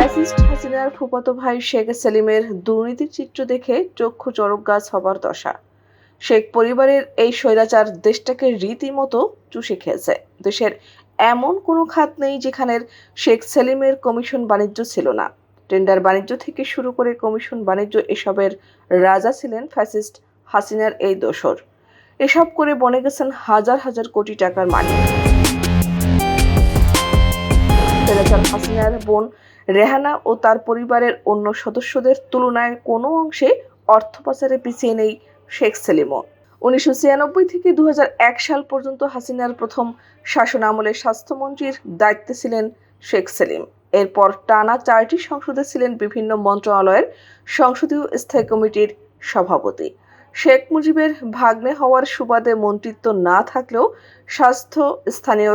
Fascist হাসিনার ফুফাতো ভাই শেখ সেলিমের দুর্নীতির চিত্র দেখে চক্ষু চড়ক গাছ হবার দশা। শেখ পরিবারের এই স্বৈরাচার দেশটাকে রীতিমতো চুষে খেয়েছে। দেশের এমন কোনো খাত নেই যেখানের শেখ সেলিমের কমিশন বাণিজ্য ছিল না। টেন্ডার বাণিজ্য থেকে শুরু করে কমিশন বাণিজ্য, এসবের রাজা ছিলেন ফ্যাসিস্ট হাসিনার এই দোসর। এসব করে বনে গেছেন হাজার হাজার কোটি টাকার মালিক। স্বৈরাচার হাসিনার বোন রেহানা ও তার পরিবারের অন্য সদস্যদের তুলনায় কোনো অংশে অর্থ পাচারে পিছিয়ে নেই শেখ সেলিমও। 1996 থেকে 2001 সাল পর্যন্ত হাসিনার প্রথম শাসনামলে স্বাস্থ্যমন্ত্রীর দায়িত্বে ছিলেন শেখ সেলিম। এরপর টানা 4টি সংসদে ছিলেন বিভিন্ন মন্ত্রণালয়ের সংসদীয় স্থায়ী কমিটির সভাপতি। শেখ মুজিবের ভাগ্নে হওয়ার সুবাদে মন্ত্রিত্ব না থাকলেও স্বাস্থ্য, স্থানীয়